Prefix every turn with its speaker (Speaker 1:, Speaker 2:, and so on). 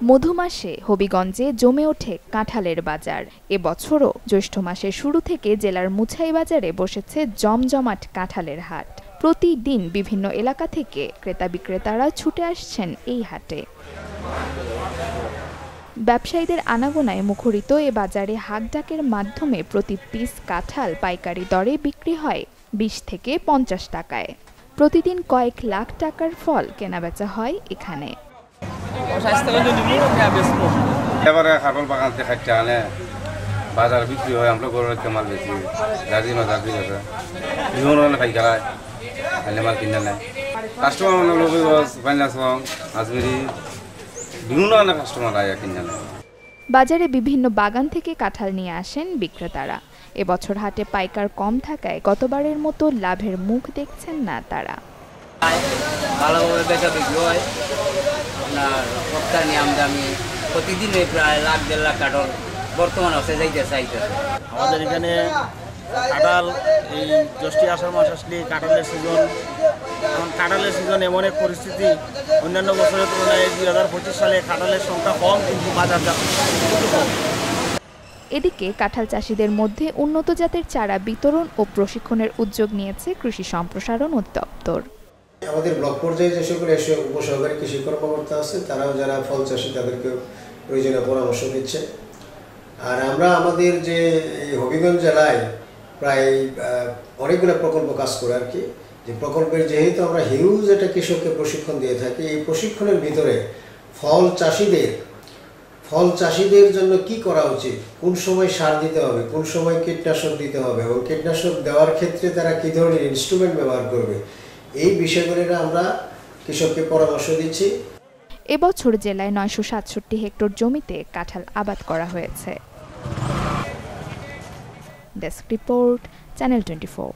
Speaker 1: মধু মাসে হবিগঞ্জে জমে ওঠে কাঁঠালের বাজার। এবছরও জ্যৈষ্ঠ মাসের শুরু থেকে জেলার মুছাই বাজারে বসেছে জমজমাট কাঁঠালের হাট। প্রতিদিন বিভিন্ন এলাকা থেকে ক্রেতা বিক্রেতারা ছুটে আসছেন এই হাটে। ব্যবসায়ীদের আনাগোনায় মুখরিত এ বাজারে হাকডাকের মাধ্যমে প্রতি পিস কাঁঠাল পাইকারি দরে বিক্রি হয় ২০ থেকে ৫০ টাকায়। প্রতিদিন কয়েক লাখ টাকার ফল কেনাবেচা হয় এখানে।
Speaker 2: এবারে কাঁঠাল বাগান থেকে খাইতে আনে বাজার বিক্রি হয়, আমরা গরুর মাল বেশি গাড়ি মাজার বিক্রি আছে বিভিন্ন ধরনের পাইকারায় আইলে মাল কিনে নেয়। কাস্টমার মানে রবিগঞ্জ, বাইনাসং, আজমেরি বিভিন্ন ধরনের কাস্টমার আয় কিনে নেয়।
Speaker 1: বাজারে বিভিন্ন বাগান থেকে কাঁঠাল নিয়ে আসেন বিক্রেতারা। এবছর হাটে পাইকার কম থাকায় গতবারের মতো লাভের মুখ দেখছেন না তারা।
Speaker 3: ভালোভাবে বেচা বিক্রি হয়, আপনার রপ্তানি আমদানি প্রতিদিন প্রায় লাখ দেড় লাখ কাঠল বর্তমানে হচ্ছে যাইতেছে।
Speaker 4: আমাদের এখানে কাঁঠাল এই জ্যৈষ্ঠী আষাঢ় মাস আসলে কাঁঠালের সিজন, এখন কাঁঠালের সিজন এমন এক পরিস্থিতি অন্যান্য বছরের তুলনায় 2025 সালে কাঁঠালের সংখ্যা কম, কিন্তু বাজারটা খুব কম।
Speaker 1: এদিকে কাঁঠাল চাষিদের মধ্যে উন্নত জাতের চারা বিতরণ ও প্রশিক্ষণের উদ্যোগ নিয়েছে কৃষি সম্প্রসারণ অধিদপ্তর।
Speaker 5: আমাদের ব্লক পর্যায়ে যে সকল উপসহকারী কৃষি কর্মকর্তা আছে তারাও যারা ফল চাষি তাদেরকে প্রয়োজনীয় পরামর্শ দিচ্ছে। আর আমরা আমাদের যে হবিগঞ্জ জেলায় প্রায় অনেকগুলো প্রকল্প কাজ করে আর কি, যে প্রকল্পের যেহেতু আমরা হিউজ একটা কৃষককে প্রশিক্ষণ দিয়ে থাকি, এই প্রশিক্ষণের ভিতরে ফল চাষিদের জন্য কি করা উচিত, কোন সময় সার দিতে হবে, কোন সময় কীটনাশক দিতে হবে এবং কীটনাশক দেওয়ার ক্ষেত্রে তারা কী ধরনের ইনস্ট্রুমেন্ট ব্যবহার করবে, এই বিষয়গুলিরা আমরা কৃষককে পরামর্শ দিচ্ছি।
Speaker 1: এবছর জেলায় ৯৬৭ হেক্টর জমিতে কাঁঠাল আবাদ করা হয়েছে। Desk report, channel 24।